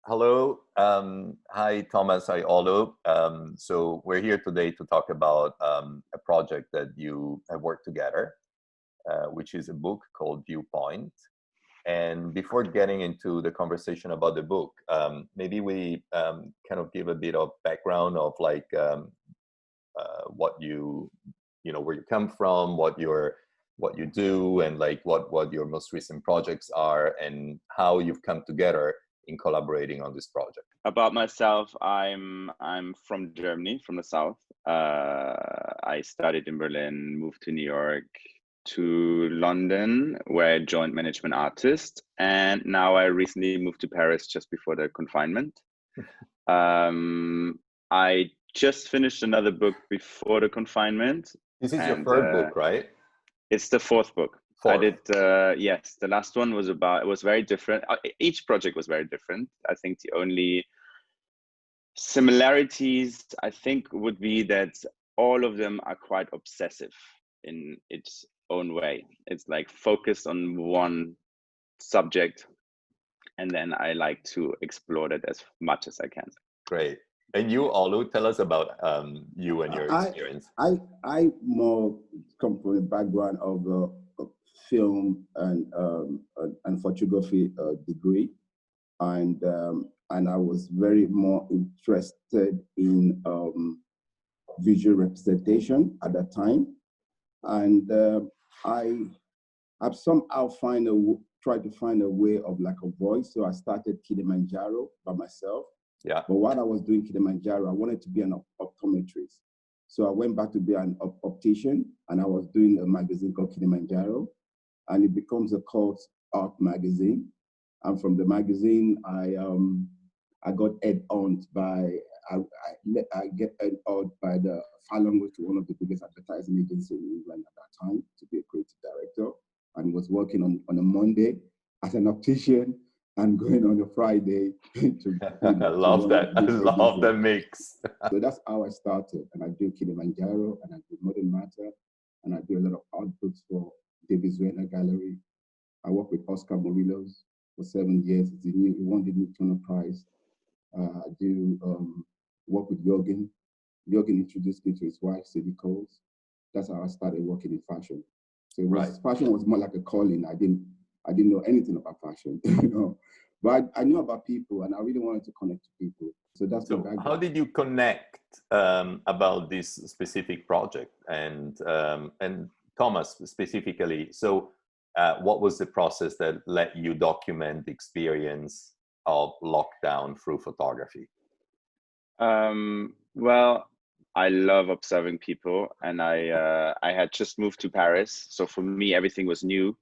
Hello. Hi, Thomas. Hi, Olu. So we're here today to talk about a project that you have worked together, which is a book called Viewpoint. And before getting into the conversation about the book, maybe we kind of give a bit of background of like what where you come from, what you do, and like what your most recent projects are, and how you've come together in collaborating on this project. About myself, I'm from Germany, from the south. I studied in Berlin, moved to New York, to London, where I joined Management Artist, and now I recently moved to Paris just before the confinement. I just finished another book before the confinement. This is your third book, right? It's the fourth book. Fourth. I did, yes, the last one was it was very different. Each project was very different. I think the only similarities, I think, would be that all of them are quite obsessive in its own way. It's like focused on one subject, and then I like to explore that as much as I can. Great. And you, Olu, tell us about you and your experience. I more come from a background of film and photography degree, and I was very more interested in visual representation at that time, and I've somehow tried to find a way of like a voice. So I started Kilimanjaro by myself. Yeah. But while I was doing Kilimanjaro, I wanted to be an optometrist. So I went back to be an optician, and I was doing a magazine called Kilimanjaro, and it becomes a cult art magazine. And from the magazine, I got I get egged by the Fallon, which was one of the biggest advertising agencies in England at that time, to be a creative director, and was working on a Monday as an optician and going on a Friday to I love that. I love the mix. So that's how I started. And I do Kilimanjaro, and I do Modern Matter, and I do a lot of art books for David Zuena Gallery. I work with Oscar Murillo's for 7 years. He won the New Turner Prize. I do work with Jürgen. Jürgen introduced me to his wife, Sadie Coles. That's how I started working in fashion. So fashion was more like a calling. I didn't know anything about fashion, but I knew about people, and I really wanted to connect to people. So that's the background. How did you connect about this specific project and Thomas specifically? So what was the process that let you document the experience of lockdown through photography? Well, I love observing people, and I had just moved to Paris, so for me everything was new.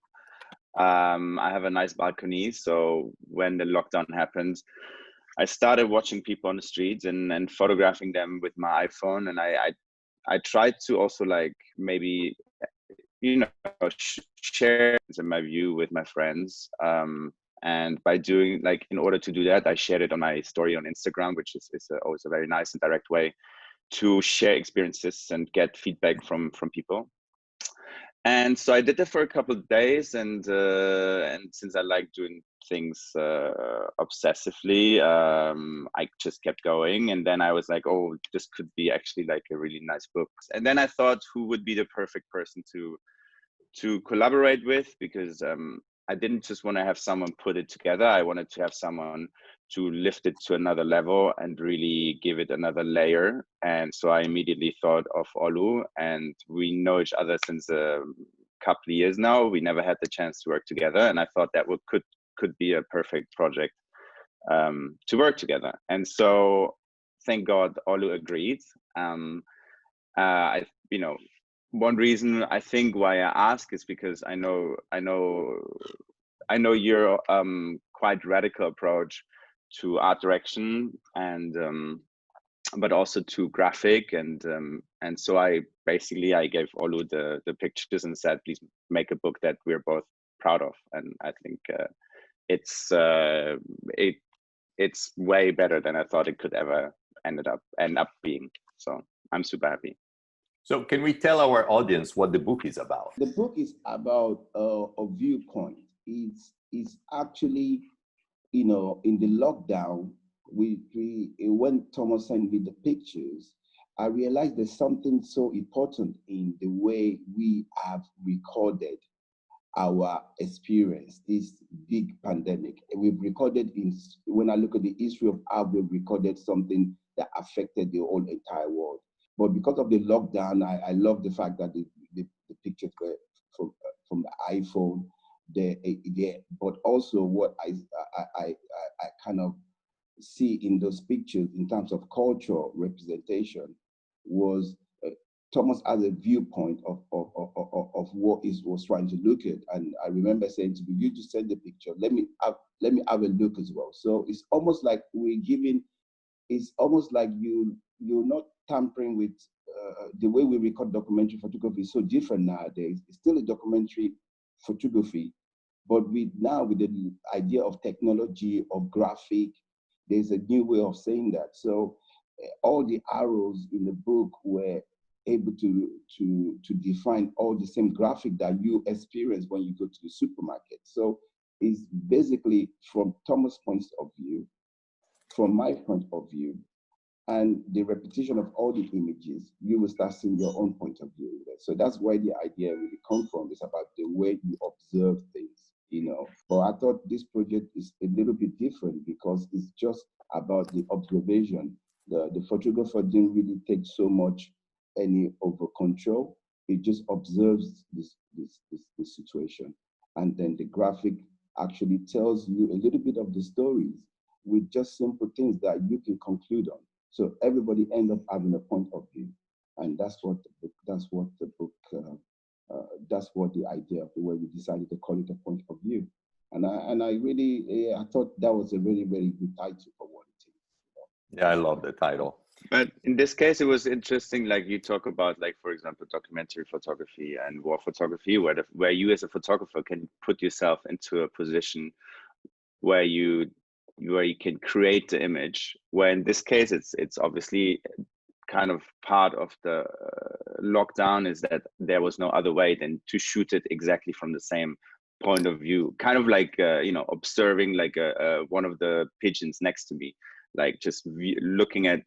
I have a nice balcony, so when the lockdown happened, I started watching people on the streets and photographing them with my iPhone, and I tried to also like maybe share my view with my friends. And by doing like, in order to do that, I shared it on my story on Instagram, which is always a very nice and direct way to share experiences and get feedback from people. And so I did that for a couple of days, and since I like doing things obsessively, I just kept going. And then I was like, oh, this could be actually like a really nice book. And then I thought, who would be the perfect person to collaborate with? Because I didn't just want to have someone put it together. I wanted to have someone to lift it to another level and really give it another layer. And so I immediately thought of Olu, and we know each other since a couple of years now. We never had the chance to work together, and I thought that could be a perfect project to work together. And so thank God Olu agreed. One reason I think why I ask is because I know your quite radical approach to art direction, and but also to graphic, and so I gave Olu the pictures and said, please make a book that we're both proud of. And I think it's way better than I thought it could ever end up being. So I'm super happy. So can we tell our audience what the book is about? The book is about a viewpoint. It's actually you know, in the lockdown, when Thomas sent me the pictures, I realized there's something so important in the way we have recorded our experience, this big pandemic. We've recorded when I look at the history of how we've recorded something that affected the whole entire world. But because of the lockdown, I love the fact that the pictures were from the iPhone. But also what I kind of see in those pictures in terms of cultural representation was Thomas has a viewpoint of what he was trying to look at. And I remember saying to me, you just send the picture, let me have a look as well. So it's almost like it's almost like you're not tampering with the way we record documentary photography is so different nowadays. It's still a documentary photography, but with the idea of technology, of graphic, there's a new way of saying that. So all the arrows in the book were able to define all the same graphic that you experience when you go to the supermarket. So it's basically from Thomas' point of view, from my point of view, and the repetition of all the images, you will start seeing your own point of view. So that's where the idea really comes from. It's about the way you observe things, you know. But I thought this project is a little bit different because it's just about the observation. The photographer didn't really take so much any over control. It just observes this situation. And then the graphic actually tells you a little bit of the stories with just simple things that you can conclude on. So everybody ends up having a point of view, and that's what the idea of the way we decided to call it a point of view. And I really I thought that was a very, very good title for what it is. Yeah, I love the title. But in this case, it was interesting. Like you talk about, like for example, documentary photography and war photography, where you as a photographer can put yourself into a position where you can create the image, where in this case it's obviously kind of part of the lockdown is that there was no other way than to shoot it exactly from the same point of view, kind of like you know, observing like one of the pigeons next to me, like just looking at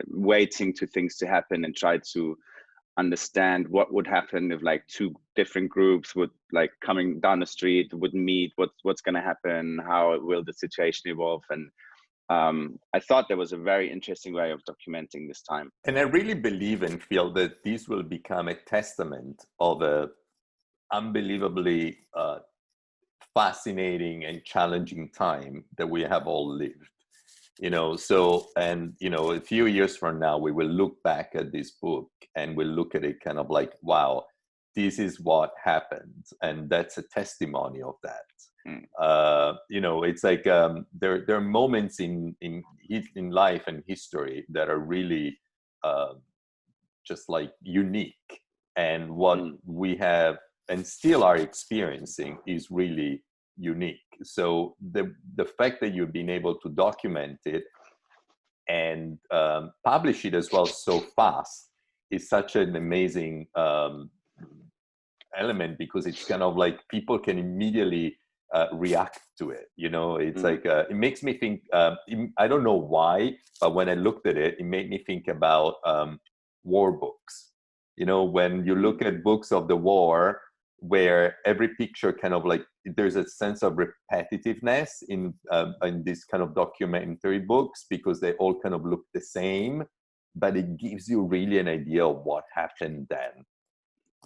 waiting to things to happen and try to understand what would happen if like two different groups would like coming down the street would meet, what's going to happen, how will the situation evolve. And I thought there was a very interesting way of documenting this time. And I really believe and feel that this will become a testament of a unbelievably fascinating and challenging time that we have all lived. You know, so, and, you know, a few years from now, we will look back at this book and we'll look at it kind of like, wow, this is what happened. And that's a testimony of that. You know, it's like there are moments in life and history that are really just like unique. And what we have and still are experiencing is really unique. So the fact that you've been able to document it and publish it as well so fast is such an amazing element, because it's kind of like people can immediately react to it. You know, it's like it makes me think. I don't know why, but when I looked at it, it made me think about war books. You know, when you look at books of the war, where every picture kind of like there's a sense of repetitiveness in these kind of documentary books, because they all kind of look the same, but it gives you really an idea of what happened then.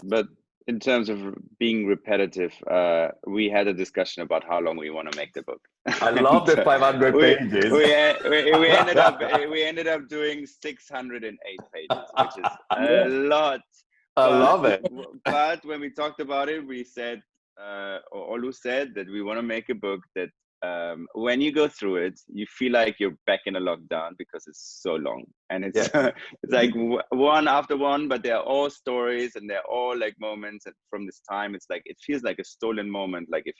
But in terms of being repetitive, we had a discussion about how long we want to make the book. I love the 500 pages. We ended up doing 608 pages, which is a lot. I love it. But when we talked about it, we said, Olu said that we want to make a book that when you go through it, you feel like you're back in a lockdown because it's so long. And it's it's like one after one, but they're all stories and they're all like moments from this time. It's like, it feels like a stolen moment. Like if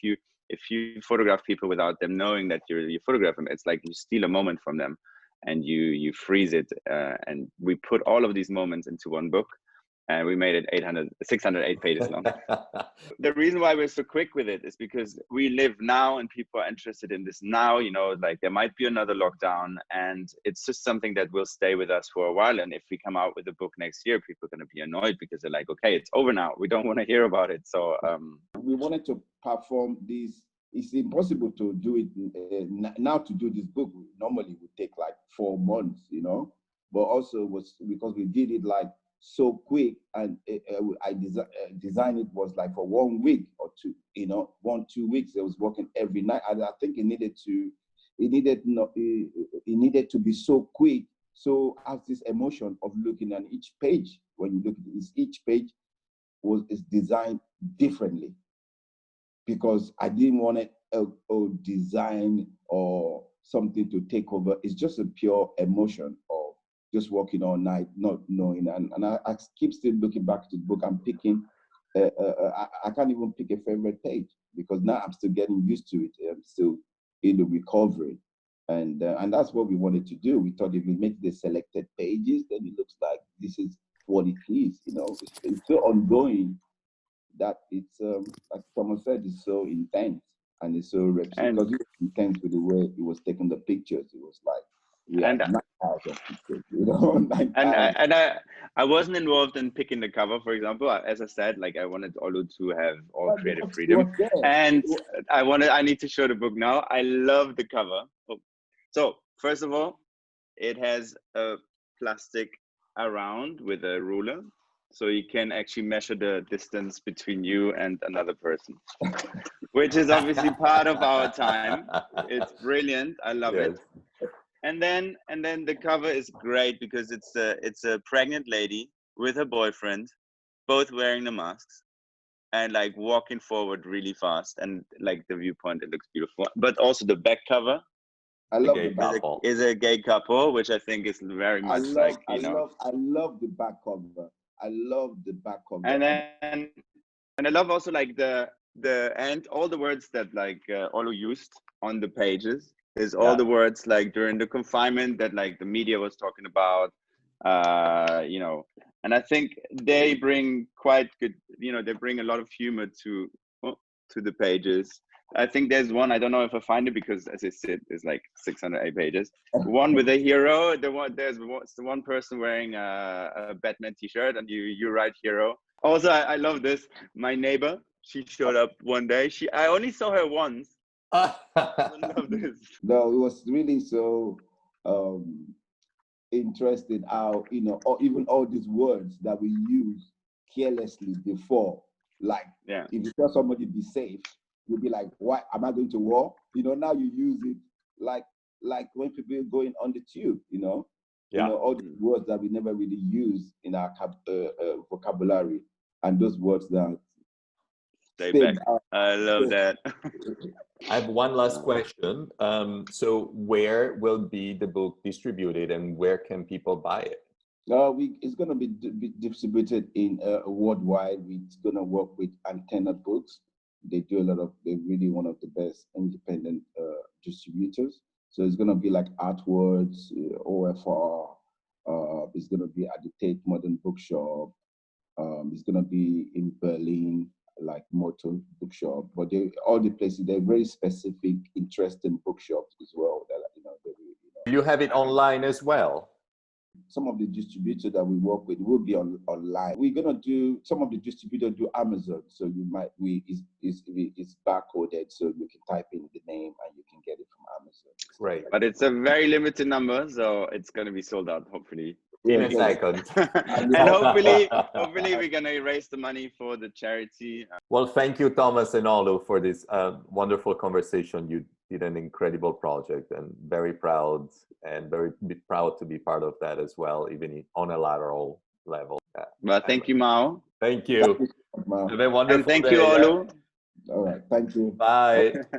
you photograph people without them knowing that you photograph them, it's like you steal a moment from them and you freeze it. And we put all of these moments into one book. and we made it 608 pages long. The reason why we're so quick with it is because we live now and people are interested in this now, you know, like there might be another lockdown, and it's just something that will stay with us for a while. And if we come out with a book next year, people are going to be annoyed because they're like, okay, it's over now. We don't want to hear about it. So we wanted to perform this. It's impossible to do it now. To do this book normally would take like 4 months, you know, but also was because we did it like so quick, and I designed it was like for 1 week or two, you know, 1-2 weeks. I was working every night, and I think it needed to be so quick. So I have this emotion of looking at each page. When you look at this, each page is designed differently, because I didn't want a design or something to take over. It's just a pure emotion of just working all night, not knowing. And I keep still looking back to the book. I'm picking, I can't even pick a favorite page, because now I'm still getting used to it. I'm still in the recovery. And that's what we wanted to do. We thought if we make the selected pages, then it looks like this is what it is. You know, it's so ongoing that it's, like Thomas said, it's so intense, and it's so because it was intense with the way it was taking the pictures. It was like, and 9,000 pictures, you know. 9,000. I wasn't involved in picking the cover, for example. As I said, like I wanted Olu to have all creative freedom, and I need to show the book now. I love the cover. So first of all, it has a plastic around with a ruler, so you can actually measure the distance between you and another person, which is obviously part of our time. It's brilliant. I love it. And then the cover is great because it's a pregnant lady with her boyfriend, both wearing the masks and like walking forward really fast, and like the viewpoint, it looks beautiful. But also the back cover, I love the back cover. Is a gay couple, which I think is very much like, you know. I love the back cover. I love the back cover. And I love also like the and all the words that like Olu used on the pages is all the words like during the confinement that like the media was talking about, you know. And I think they bring quite good, you know, they bring a lot of humor to the pages. I think there's one, I don't know if I find it because as I said, it's like 608 pages. One with a hero, there's one person wearing a Batman t-shirt, and you write hero. Also, I love this. My neighbor, she showed up one day. I only saw her once. I love this. No, it was really so interesting how, you know, or even all these words that we use carelessly before, like if you tell somebody be safe, you'll be like, why am I going to war? You know, now you use it like when people are going on the tube, you know, you know, all the words that we never really use in our vocabulary, and those words that stay back. I love that. I have one last question. So where will be the book distributed, and where can people buy it? It's going to be distributed in worldwide. It's going to work with Antenna Books. They're really one of the best independent distributors. So it's going to be like Artwords, OFR. It's going to be at the Tate Modern Bookshop. It's going to be in Berlin, like Motor Bookshop. But all the places, they're very specific, interesting bookshops as well. That, you know, you have it online as well? Some of the distributors that we work with will be online. We're gonna do, some of the distributors do Amazon, so you might it's barcoded, so you can type in the name and you can get it from Amazon. Right, but it's a very limited number, so it's gonna be sold out hopefully in a second. And hopefully we're gonna raise the money for the charity. Well, thank you, Thomas and Olu, for this wonderful conversation. You did an incredible project, and very proud to be part of that as well, even on a lateral level. Well, thank you, Mao. Thank you. Mao. Have a wonderful and thank day, you, Olu. All right, thank you. Bye.